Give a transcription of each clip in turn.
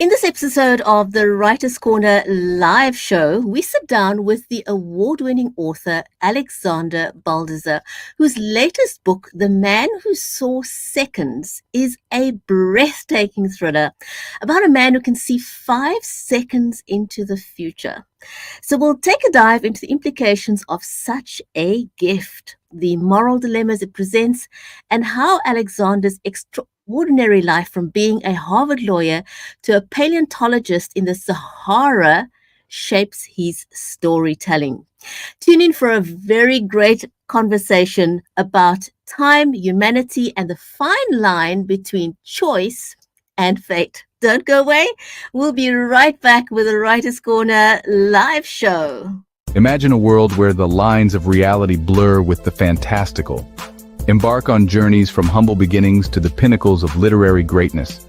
In this episode of the Writer's Corner live show, we sit down with the award-winning author Alexander Boldizar, whose latest book, The Man Who Saw Seconds, is a breathtaking thriller about a man who can see 5 seconds into the future. So we'll take a dive into the implications of such a gift, the moral dilemmas it presents, and how Alexander's extraordinary life from being a Harvard lawyer to a paleontologist in the Sahara shapes his storytelling. Tune in for a very great conversation about time, humanity, and the fine line between choice and fate. Don't go away. We'll be right back with the Writer's Corner live show. Imagine a world where the lines of reality blur with the fantastical. Embark on journeys from humble beginnings to the pinnacles of literary greatness.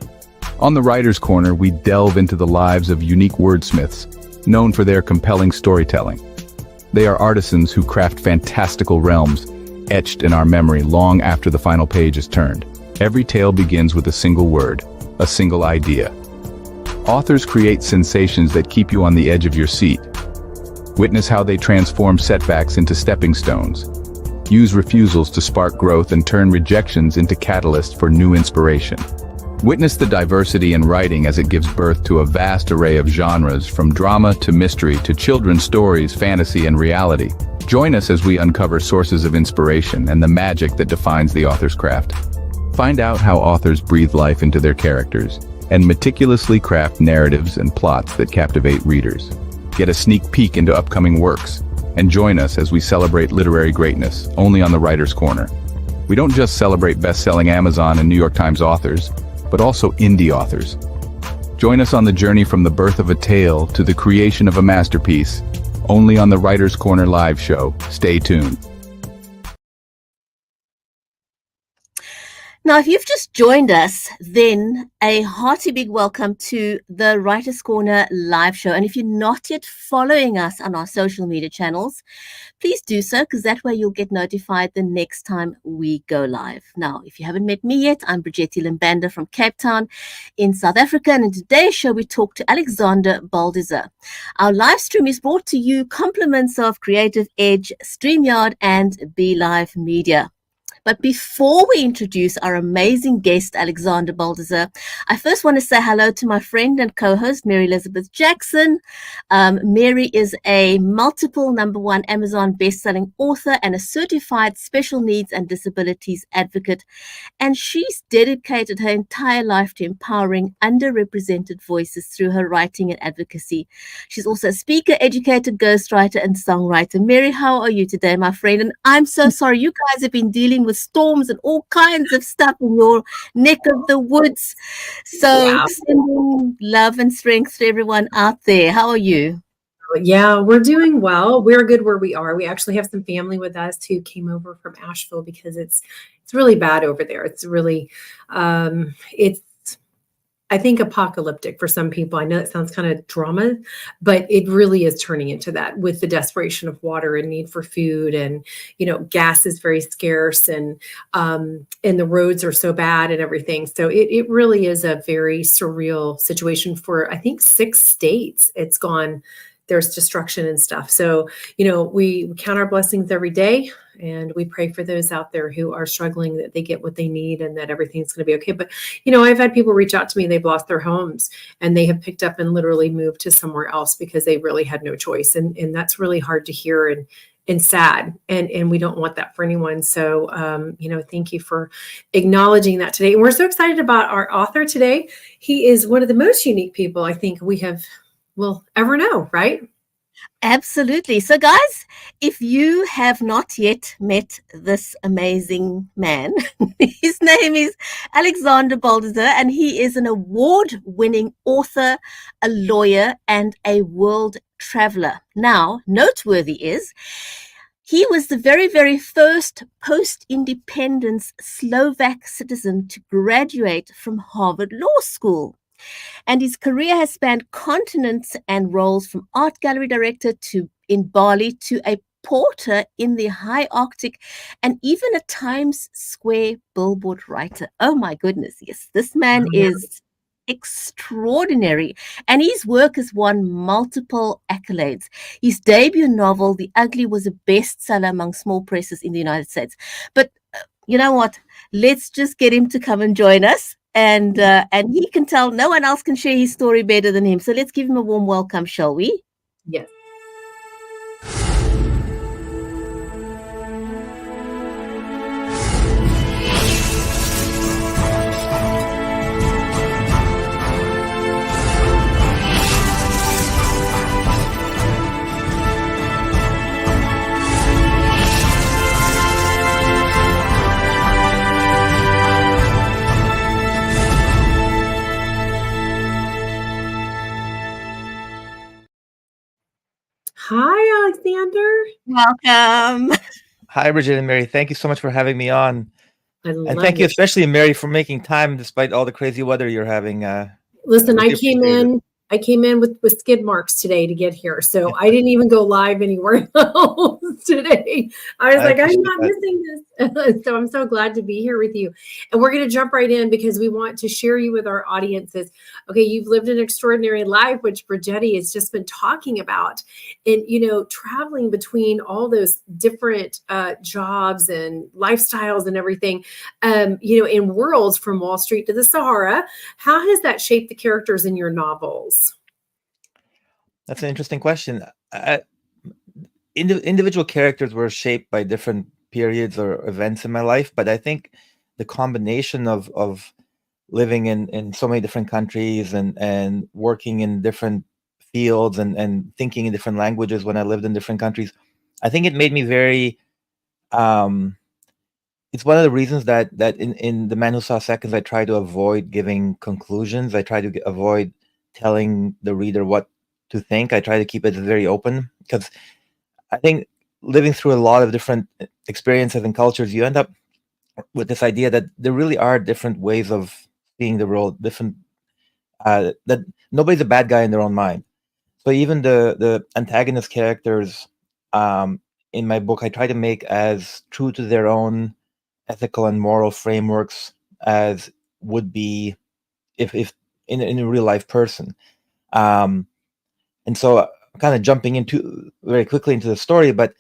On the Writer's Corner, we delve into the lives of unique wordsmiths, known for their compelling storytelling. They are artisans who craft fantastical realms, etched in our memory long after the final page is turned. Every tale begins with a single word, a single idea. Authors create sensations that keep you on the edge of your seat. Witness how they transform setbacks into stepping stones, use refusals to spark growth, and turn rejections into catalysts for new inspiration. Witness the diversity in writing as it gives birth to a vast array of genres, from drama to mystery to children's stories, fantasy, and reality. Join us as we uncover sources of inspiration and the magic that defines the author's craft. Find out how authors breathe life into their characters and meticulously craft narratives and plots that captivate readers. Get a sneak peek into upcoming works and join us as we celebrate literary greatness only on the Writer's Corner. We don't just celebrate best-selling Amazon and New York Times authors, but also indie authors. Join us on the journey from the birth of a tale to the creation of a masterpiece, only on the Writer's Corner live show. Stay tuned. Now, if you've just joined us, then a hearty big welcome to the Writer's Corner live show. And if you're not yet following us on our social media channels, please do so, because that way you'll get notified the next time we go live. Now, if you haven't met me yet, I'm Bridgetti Lim Banda from Cape Town in South Africa. And in today's show, we talk to Alexander Boldizar. Our live stream is brought to you compliments of Creative Edge, StreamYard, and BeLive Media. But before we introduce our amazing guest, Alexander Boldizar, I first want to say hello to my friend and co-host, Mary Elizabeth Jackson. Mary is a multiple #1 Amazon best-selling author and a certified special needs and disabilities advocate. And she's dedicated her entire life to empowering underrepresented voices through her writing and advocacy. She's also a speaker, educator, ghostwriter, and songwriter. Mary, how are you today, my friend? And I'm so sorry, you guys have been dealing with storms and all kinds of stuff in your neck of the woods. So sending love and strength to everyone out there. How are you? Yeah, we're doing well. We're good where we are. We actually have some family with us who came over from Asheville because it's really bad over there. It's really it's I think apocalyptic for some people. I know it sounds kind of drama, but it really is turning into that with the desperation of water and need for food, and gas is very scarce, and the roads are so bad and everything. So it really is a very surreal situation for, I think, 6 states. It's gone. There's destruction and stuff. So, we count our blessings every day, and we pray for those out there who are struggling, that they get what they need and that everything's going to be okay. But, I've had people reach out to me, they've lost their homes and they have picked up and literally moved to somewhere else because they really had no choice. And that's really hard to hear and sad. And we don't want that for anyone. So, thank you for acknowledging that today. And we're so excited about our author today. He is one of the most unique people I think will ever know, right? Absolutely. So guys, if you have not yet met this amazing man, his name is Alexander Boldizar, and he is an award-winning author, a lawyer, and a world traveler. Now, noteworthy is he was the very, very first post-independence Slovak citizen to graduate from Harvard Law School. And his career has spanned continents and roles from art gallery director in Bali to a porter in the high Arctic, and even a Times Square billboard writer. Oh my goodness, yes, this man is extraordinary, and his work has won multiple accolades. His debut novel, The Ugly, was a bestseller among small presses in the United States. But you know what? Let's just get him to come and join us, and he can tell. No one else can share his story better than him. So let's give him a warm welcome, shall we? Yes. Hi, Alexander. Welcome. Hi, Bridget and Mary. Thank you so much for having me on. And thank you especially, Mary, for making time despite all the crazy weather you're having. Listen, I came in with skid marks today to get here, so I didn't even go live anywhere else today. I was like, I'm not missing this. So I'm so glad to be here with you. And we're going to jump right in because we want to share you with our audiences. Okay, you've lived an extraordinary life, which Bridgetti has just been talking about. And, you know, traveling between all those different jobs and lifestyles and everything, you know, in worlds from Wall Street to the Sahara. How has that shaped the characters in your novels? That's an interesting question. Individual characters were shaped by different periods or events in my life, but I think the combination of living in so many different countries and working in different fields and thinking in different languages when I lived in different countries, I think it made me very it's one of the reasons that in The Man Who Saw Seconds, I try to avoid giving conclusions. I try to avoid telling the reader what to think. I try to keep it very open because I think living through a lot of different experiences and cultures, you end up with this idea that there really are different ways of seeing the world, different that nobody's a bad guy in their own mind. So even the antagonist characters in my book, I try to make as true to their own ethical and moral frameworks as would be if in a real life person. And so kind of jumping into very quickly into the story, but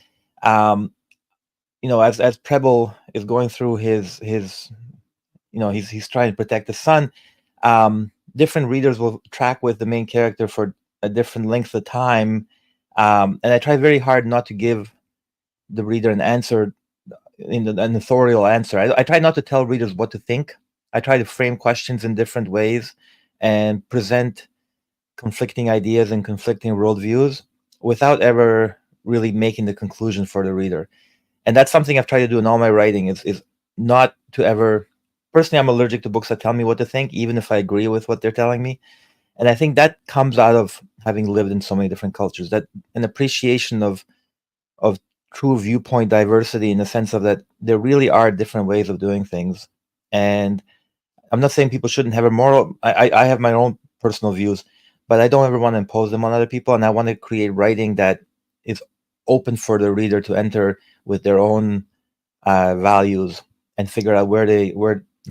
you know, as Preble is going through his you know, he's trying to protect the son, different readers will track with the main character for a different length of time. And I try very hard not to give the reader an answer an authorial answer. I try not to tell readers what to think. I try to frame questions in different ways and present conflicting ideas and conflicting worldviews without ever really making the conclusion for the reader. And that's something I've tried to do in all my writing is not to ever, personally, I'm allergic to books that tell me what to think, even if I agree with what they're telling me. And I think that comes out of having lived in so many different cultures, that an appreciation of true viewpoint diversity in the sense of that there really are different ways of doing things. And I'm not saying people shouldn't have a moral, I have my own personal views, but I don't ever want to impose them on other people. And I want to create writing that is open for the reader to enter with their own values and figure out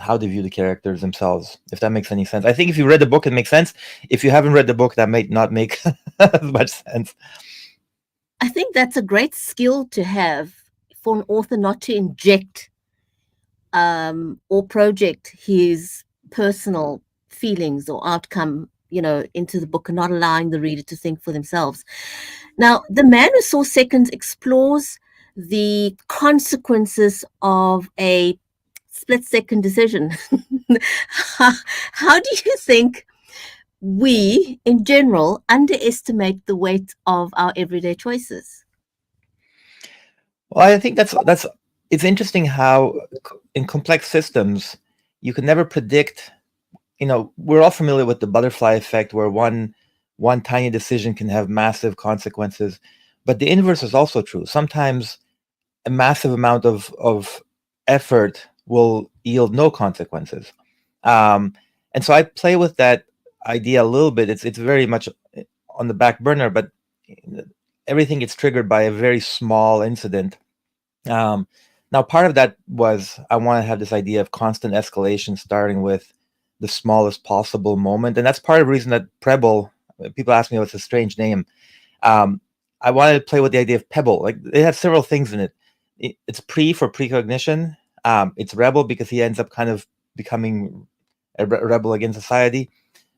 how they view the characters themselves, if that makes any sense. I think if you read the book, it makes sense. If you haven't read the book, that may not make as much sense. I think that's a great skill to have for an author, not to inject or project his personal feelings or outcome, you know, into the book and not allowing the reader to think for themselves. Now, The Man Who Saw Seconds explores the consequences of a split-second decision. How do you think we, in general, underestimate the weight of our everyday choices? Well, I think it's interesting how in complex systems, you can never predict, you know, we're all familiar with the butterfly effect where one tiny decision can have massive consequences, but the inverse is also true. Sometimes a massive amount of effort will yield no consequences. And so I play with that idea a little bit. It's very much on the back burner, but everything gets triggered by a very small incident. Now, part of that was I want to have this idea of constant escalation, starting with the smallest possible moment. And that's part of the reason that Prebble, people ask me, oh, it's a strange name. I wanted to play with the idea of pebble. Like, it has several things in it. It's pre for precognition. It's rebel because he ends up kind of becoming a rebel against society.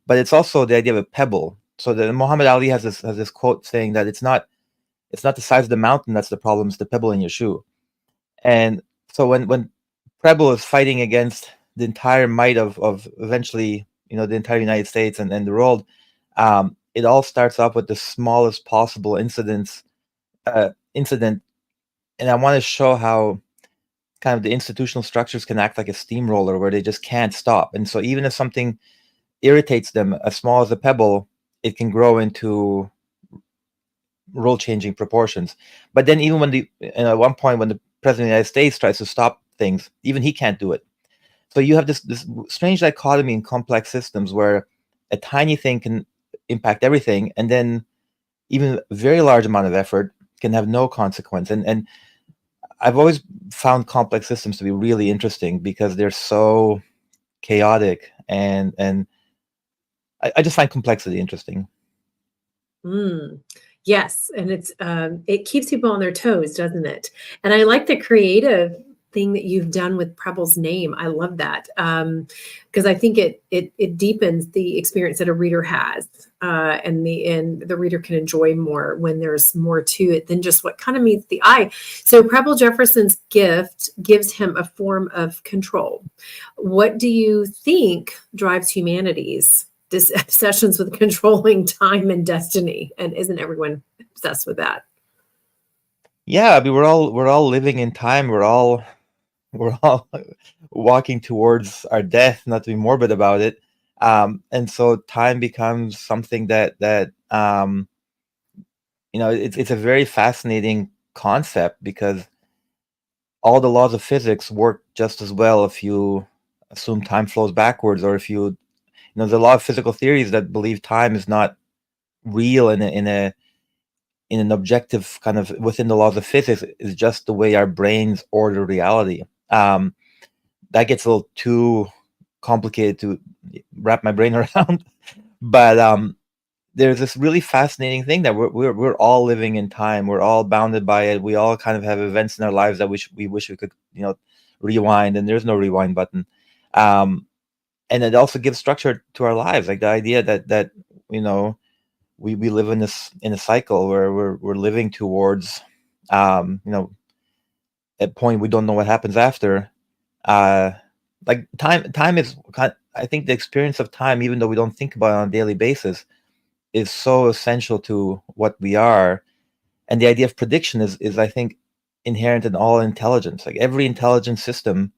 But it's also the idea of a pebble. So the Muhammad Ali has this quote saying that it's not the size of the mountain that's the problem, it's the pebble in your shoe. And so when Prebble is fighting against the entire might of eventually, the entire United States and the world, it all starts off with the smallest possible incident. And I want to show how kind of the institutional structures can act like a steamroller where they just can't stop. And so even if something irritates them as small as a pebble, it can grow into role-changing proportions. But then even when at one point when the president of the United States tries to stop things, even he can't do it. So you have this strange dichotomy in complex systems where a tiny thing can impact everything, and then even a very large amount of effort can have no consequence. And I've always found complex systems to be really interesting because they're so chaotic, and I just find complexity interesting. Yes, and it keeps people on their toes, doesn't it? And I like the creative thing that you've done with Prebble's name. I love that because I think it deepens the experience that a reader has, and the reader can enjoy more when there's more to it than just what kind of meets the eye. So Prebble Jefferson's gift gives him a form of control. What do you think drives humanity's obsessions with controlling time and destiny? And isn't everyone obsessed with that? Yeah, I mean, we're all living in time. We're all walking towards our death, not to be morbid about it. And so time becomes something that it's a very fascinating concept because all the laws of physics work just as well if you assume time flows backwards, or if there's a lot of physical theories that believe time is not real in an objective kind of within the laws of physics. Is just the way our brains order reality. That gets a little too complicated to wrap my brain around, but there's this really fascinating thing that we're all living in time. We're all bounded by it. We all kind of have events in our lives that we wish we could rewind, and there's no rewind button. And it also gives structure to our lives, like the idea that we live in a cycle where we're living towards a point we don't know what happens after. Like time is, I think the experience of time, even though we don't think about it on a daily basis, is so essential to what we are. And the idea of prediction is I think inherent in all intelligence. Like every intelligent system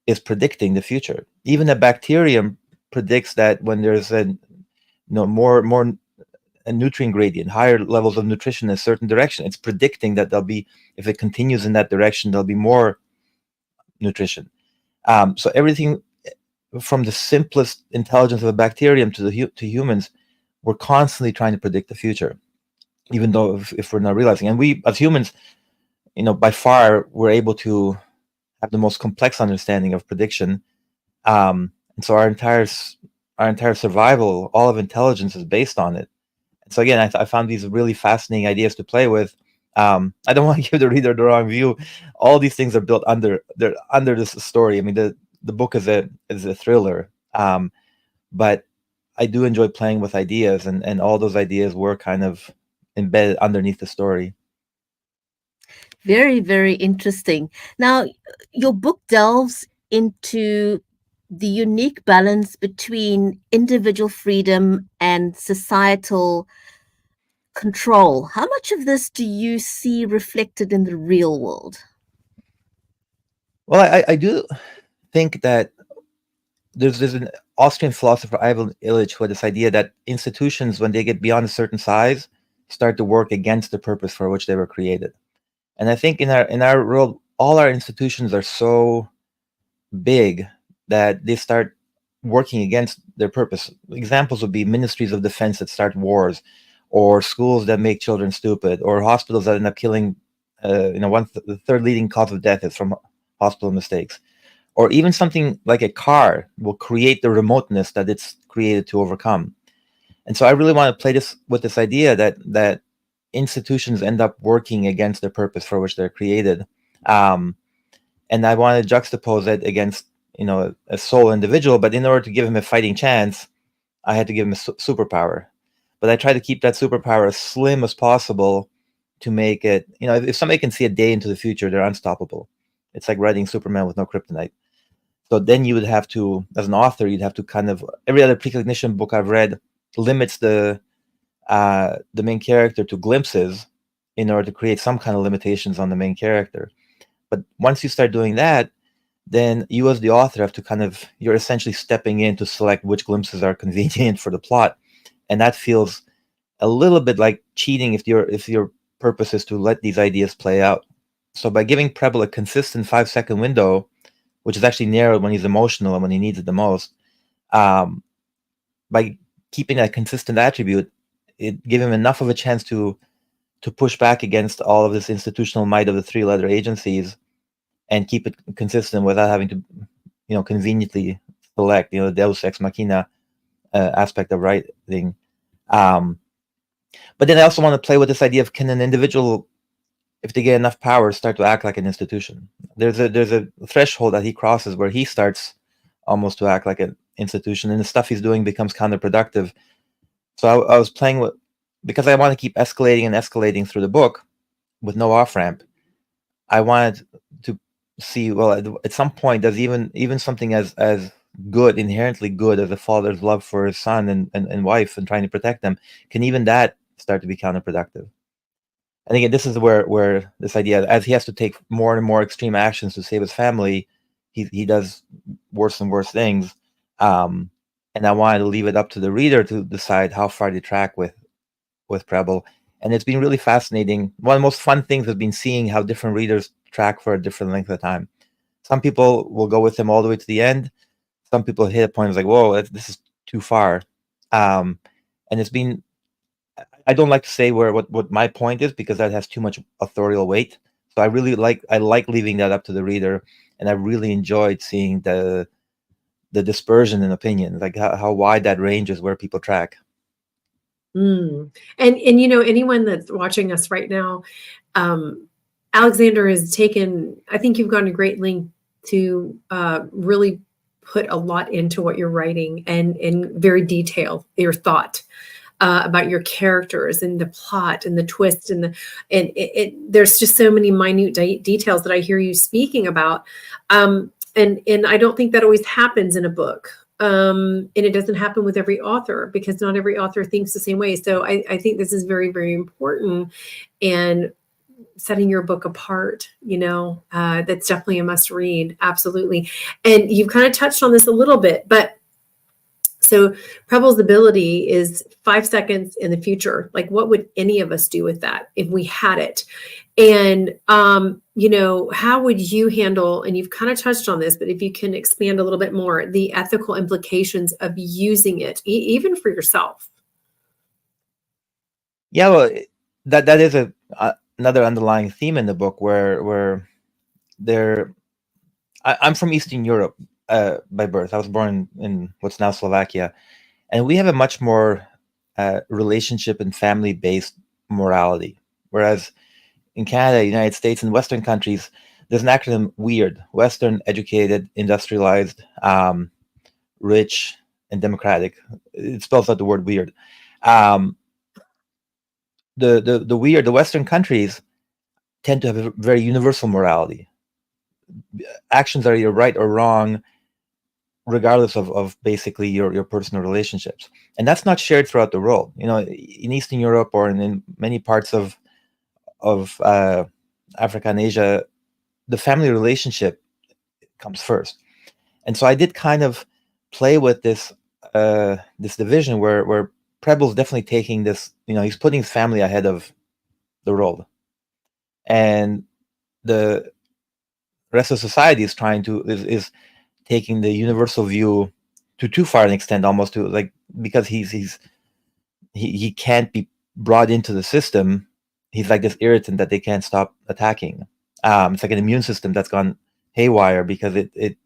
is predicting the future. Even a bacterium predicts that when there's more a nutrient gradient, higher levels of nutrition in a certain direction, it's predicting that if it continues in that direction, there'll be more nutrition. So everything from the simplest intelligence of a bacterium to humans, we're constantly trying to predict the future, even though if we're not realizing. And we as humans, by far, we're able to have the most complex understanding of prediction. And so our entire survival, all of intelligence, is based on it. So again, I found these really fascinating ideas to play with. I don't want to give the reader the wrong view. All these things are built under this story. I mean, the book is a thriller, but I do enjoy playing with ideas, and all those ideas were kind of embedded underneath the story. Very, very interesting. Now, your book delves into the unique balance between individual freedom and societal control. How much of this do you see reflected in the real world? Well, I do think that there's an Austrian philosopher, Ivan Illich, who had this idea that institutions, when they get beyond a certain size, start to work against the purpose for which they were created. And I think in our world, all our institutions are so big that they start working against their purpose. Examples would be ministries of defense that start wars, or schools that make children stupid, or hospitals that end up killing. The third leading cause of death is from hospital mistakes, or even something like a car will create the remoteness that it's created to overcome. And so I really want to play this with this idea that institutions end up working against the purpose for which they're created. And I want to juxtapose it against, a sole individual. But in order to give him a fighting chance, I had to give him a superpower. But I try to keep that superpower as slim as possible to make it, if somebody can see a day into the future, they're unstoppable. It's like writing Superman with no kryptonite. So then you would have to, as an author, you'd have to kind of, every other precognition book I've read limits the main character to glimpses in order to create some kind of limitations on the main character. But once you start doing that, then you as the author have to kind of, you're essentially stepping in to select which glimpses are convenient for the plot. And that feels a little bit like cheating if your purpose is to let these ideas play out. So by giving Preble a consistent 5-second window, which is actually narrowed when he's emotional and when he needs it the most, by keeping that consistent attribute, it gave him enough of a chance to push back against all of this institutional might of the 3-letter agencies and keep it consistent without having to, conveniently select, the Deus ex machina aspect of writing. But then I also want to play with this idea of, can an individual, if they get enough power, start to act like an institution? There's a threshold that he crosses where he starts almost to act like an institution, and the stuff he's doing becomes counterproductive. So I was playing with, because I want to keep escalating and escalating through the book with no off ramp. I wanted to see, well, at some point, does even something as good, inherently good, as a father's love for his son and wife and trying to protect them, can even that start to be counterproductive? And again, this is where this idea, as he has to take more and more extreme actions to save his family, he does worse and worse things. And I wanted to leave it up to the reader to decide how far to track with Preble. And it's been really fascinating. One of the most fun things has been seeing how different readers track for a different length of time. Some people will go with him all the way to the end. Some people hit a point it's like, whoa, this is too far. And it's been, I don't like to say what my point is, because that has too much authorial weight. So I like leaving that up to the reader, and I really enjoyed seeing the dispersion in opinion, like how wide that range is where people track. And anyone that's watching us right now, Alexander has taken, I think you've gone to great length to really put a lot into what you're writing, and very detail your thought about your characters and the plot and the twist and there's just so many minute details that I hear you speaking about. And I don't think that always happens in a book. And it doesn't happen with every author, because not every author thinks the same way. So I think this is very, very important, and setting your book apart, that's definitely a must read. Absolutely. And you've kind of touched on this a little bit, but so Preble's ability is 5 seconds in the future. Like, what would any of us do with that if we had it? And, how would you handle, and you've kind of touched on this, but if you can expand a little bit more, the ethical implications of using it, even for yourself? Yeah, well, that is another underlying theme in the book where I'm from Eastern Europe by birth. I was born in what's now Slovakia, and we have a much more relationship and family-based morality, whereas in Canada, United States, and Western countries, there's an acronym WEIRD: Western, Educated, Industrialized, Rich, and Democratic. It spells out the word weird. The weird, the Western countries tend to have a very universal morality. Actions are either right or wrong, regardless of basically your personal relationships. And that's not shared throughout the world. In Eastern Europe or in many parts of Africa and Asia, the family relationship comes first. And so I did kind of play with this division where Preble's definitely taking this, he's putting his family ahead of the world. And the rest of society is is taking the universal view to too far an extent, almost to like, because he can't be brought into the system. He's like this irritant that they can't stop attacking. It's like an immune system that's gone haywire because it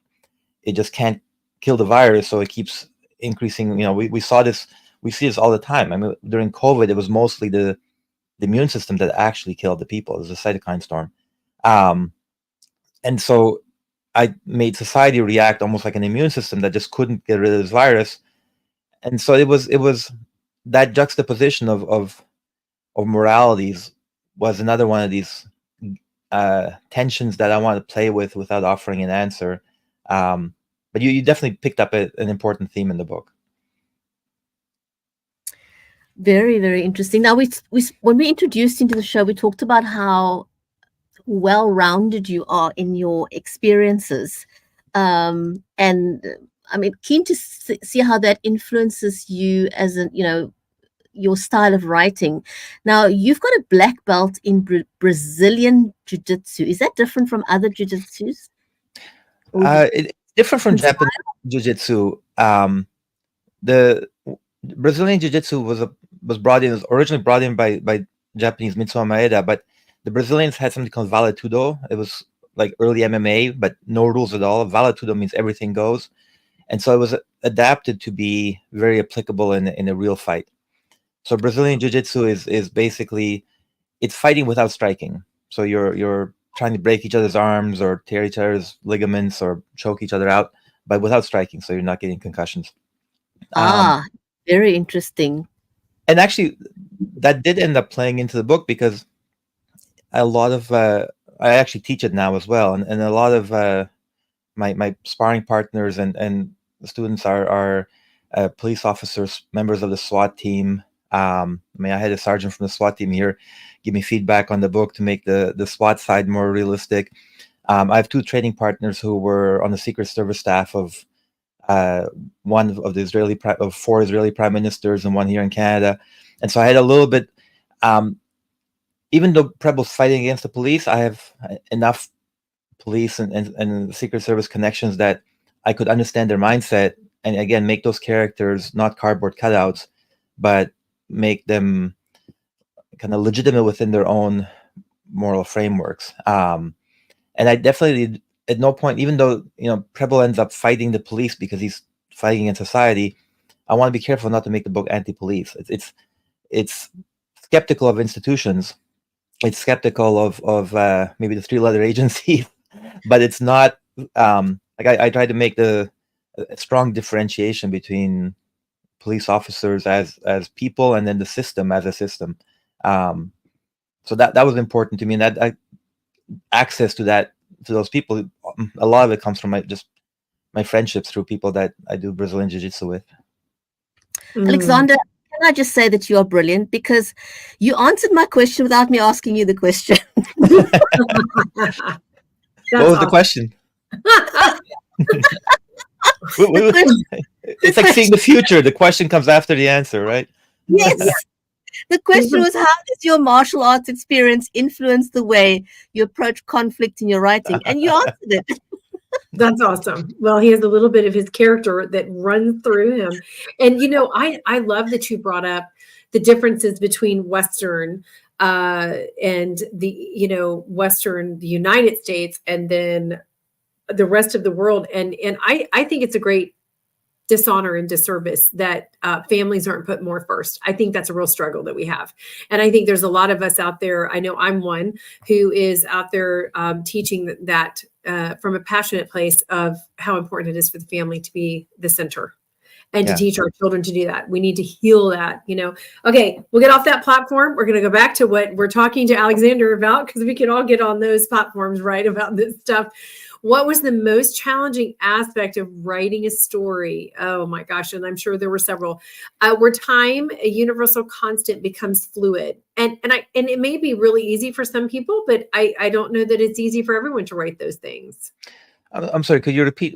it just can't kill the virus, so it keeps increasing. We saw this, we see this all the time. I mean, during COVID, it was mostly the immune system that actually killed the people. It was a cytokine storm. And so I made society react almost like an immune system that just couldn't get rid of this virus. And so it was that juxtaposition of moralities was another one of these tensions that I wanted to play with without offering an answer. But you definitely picked up an important theme in the book. Very, very interesting. Now, when we introduced into the show, we talked about how well-rounded you are in your experiences. And I mean, keen to see how that influences you as your style of writing. Now, you've got a black belt in Brazilian Jiu-Jitsu. Is that different from other Jiu-Jitsus? It's different from Japanese Jiu-Jitsu. The Brazilian Jiu-Jitsu was originally brought in by Japanese Mitsuo Maeda, but the Brazilians had something called Vale Tudo. It was like early MMA, but no rules at all. Vale Tudo means everything goes. And so it was adapted to be very applicable in a real fight. So Brazilian Jiu-Jitsu is basically, it's fighting without striking. So you're trying to break each other's arms or tear each other's ligaments or choke each other out, but without striking, so you're not getting concussions. Very interesting. And actually, that did end up playing into the book, because a lot of I actually teach it now as well, and a lot of my sparring partners and students are police officers, members of the SWAT team. I mean, I had a sergeant from the SWAT team here give me feedback on the book to make the SWAT side more realistic. I have two training partners who were on the Secret Service staff of one of the four Israeli prime ministers and one here in Canada. And so I had a little bit, even though Preble's fighting against the police, I have enough police and Secret Service connections that I could understand their mindset, and again, make those characters not cardboard cutouts, but make them kind of legitimate within their own moral frameworks. And I definitely, at no point, even though Preble ends up fighting the police because he's fighting in society, I want to be careful not to make the book anti-police. It's skeptical of institutions. It's skeptical of maybe the three-letter agency, but it's not like I try to make a strong differentiation between police officers as people and then the system as a system. So that was important to me, and that access to those people, a lot of it comes from my friendships through people that I do Brazilian Jiu-Jitsu with. Alexander, can I just say that you are brilliant, because you answered my question without me asking you the question. What was the question? It's like seeing the future. The question comes after the answer, right? Yes. The question was, how does your martial arts experience influence the way you approach conflict in your writing? And you answered it. That's awesome. Well, he has a little bit of his character that runs through him. And, I love that you brought up the differences between Western and the United States and then the rest of the world. And I think it's a great dishonor and disservice that families aren't put more first. I think that's a real struggle that we have. And I think there's a lot of us out there. I know I'm one who is out there teaching that from a passionate place of how important it is for the family to be the center and to teach our children to do that. We need to heal that, Okay, we'll get off that platform. We're going to go back to what we're talking to Alexander about, because we can all get on those platforms, right, about this stuff. What was the most challenging aspect of writing a story? Oh my gosh. And I'm sure there were several. Where time, a universal constant, becomes fluid. And it may be really easy for some people, but I don't know that it's easy for everyone to write those things. I'm sorry, could you repeat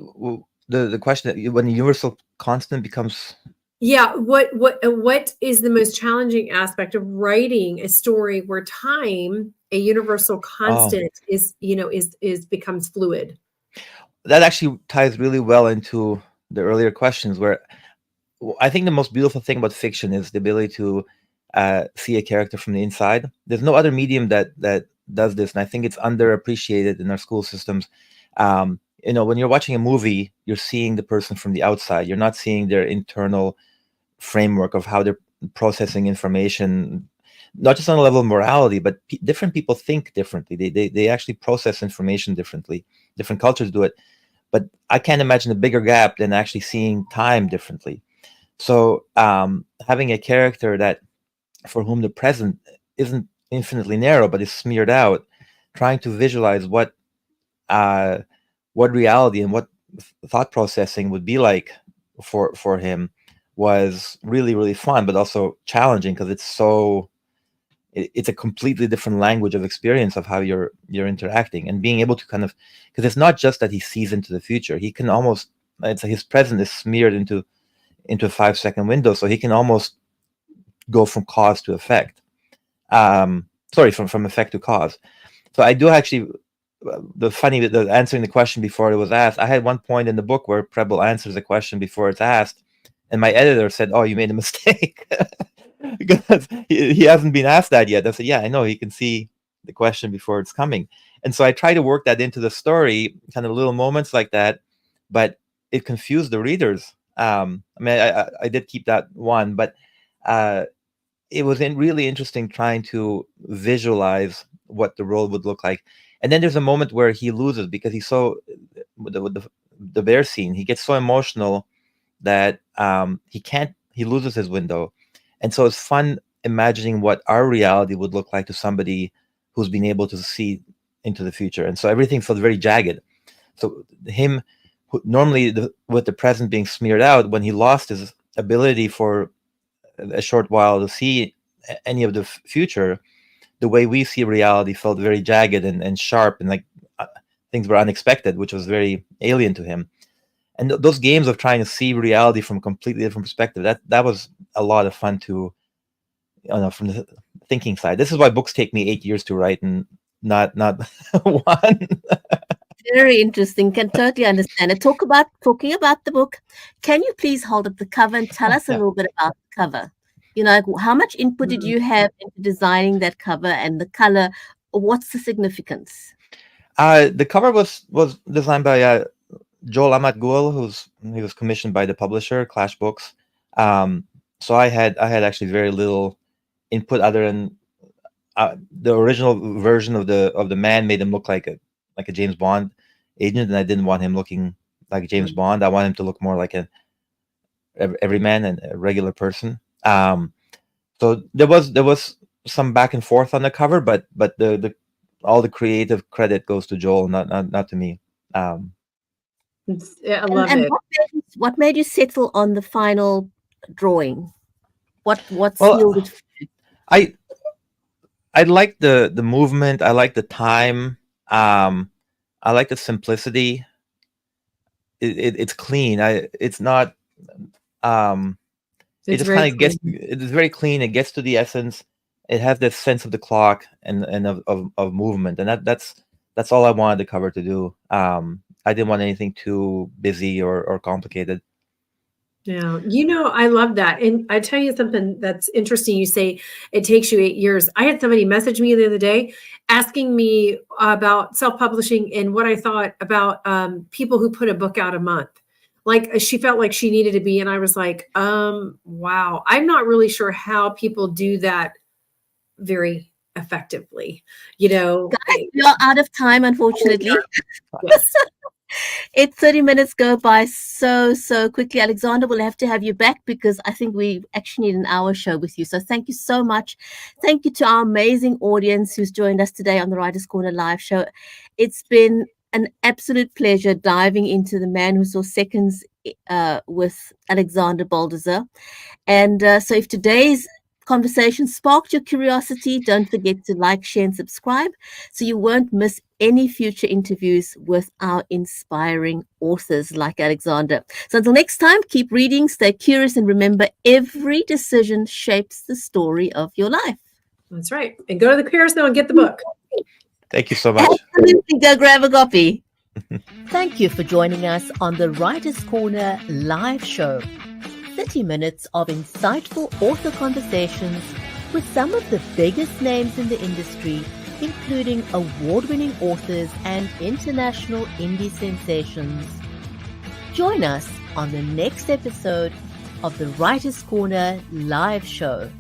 the question? That when the universal constant becomes... Yeah, what is the most challenging aspect of writing a story where time, a universal constant, is becomes fluid? That actually ties really well into the earlier questions, where I think the most beautiful thing about fiction is the ability to see a character from the inside. There's no other medium that does this, and I think it's underappreciated in our school systems. when you're watching a movie, you're seeing the person from the outside. You're not seeing their internal framework of how they're processing information, not just on a level of morality, but different people think differently. They actually process information differently. Different cultures do it. But I can't imagine a bigger gap than actually seeing time differently. So having a character that for whom the present isn't infinitely narrow, but is smeared out, trying to visualize what reality and what thought processing would be like for him was really, really fun, but also challenging because it's a completely different language of experience of how you're interacting, and being able to kind of, because it's not just that he sees into the future. He can almost, his present is smeared into a 5-second window, so he can almost go from cause to effect. From effect to cause. So I do actually, the answering the question before it was asked, I had one point in the book where Preble answers a question before it's asked, and my editor said, "Oh, you made a mistake." Because he hasn't been asked that yet. I said, "Yeah, I know. He can see the question before it's coming." And so I try to work that into the story, kind of little moments like that, but it confused the readers. I did keep that one, but it was really interesting trying to visualize what the role would look like. And then there's a moment where he loses because he's so, with the bear scene, he gets so emotional that he loses his window. And so it's fun imagining what our reality would look like to somebody who's been able to see into the future. And so everything felt very jagged. So him, normally with the present being smeared out, when he lost his ability for a short while to see any of the future, the way we see reality felt very jagged and sharp, and like things were unexpected, which was very alien to him. And those games of trying to see reality from a completely different perspective, that was a lot of fun to, from the thinking side. This is why books take me 8 years to write and not one. Very interesting. Can totally understand it. Talking about the book, can you please hold up the cover and tell us a little bit about the cover? How much input did you have into designing that cover and the color? What's the significance? The cover was designed by Joel Amat Gould, he was commissioned by the publisher Clash Books. So I had actually very little input other than the original version of the man made him look like a James Bond agent, and I didn't want him looking like James Bond. I want him to look more like every man and a regular person. So there was some back and forth on the cover, but all the creative credit goes to Joel, not to me. I love it. What made you settle on the final drawing? What Well, sealed it for you? I like the movement. I like the time. I like the simplicity. It's clean. It's not. It just kind of gets. It's very clean. It gets to the essence. It has this sense of the clock and of movement, and that's all I wanted the cover to do. I didn't want anything too busy or complicated. Yeah, I love that. And I tell you something that's interesting. You say it takes you 8 years. I had somebody message me the other day asking me about self-publishing and what I thought about people who put a book out a month. Like she felt like she needed to be. And I was like, wow, I'm not really sure how people do that very effectively. Guys, we are out of time, unfortunately. Yes. It's 30 minutes go by so quickly. Alexander, we'll have to have you back because I think we actually need an hour show with you. So thank you so much. Thank you to our amazing audience who's joined us today on the Writers' Corner live show. It's been an absolute pleasure diving into The Man Who Saw Seconds with Alexander Boldizar. And so if today's conversation sparked your curiosity, don't forget to like, share, and subscribe so you won't miss any future interviews with our inspiring authors like Alexander. So until next time, keep reading, stay curious, and remember, every decision shapes the story of your life. That's right. And go to the carousel and get the book. Thank you so much. Absolutely, go grab a copy. Thank you for joining us on the Writers' Corner live show. 30 minutes of insightful author conversations with some of the biggest names in the industry including award-winning authors and international indie sensations. Join us on the next episode of the Writer's Corner live show.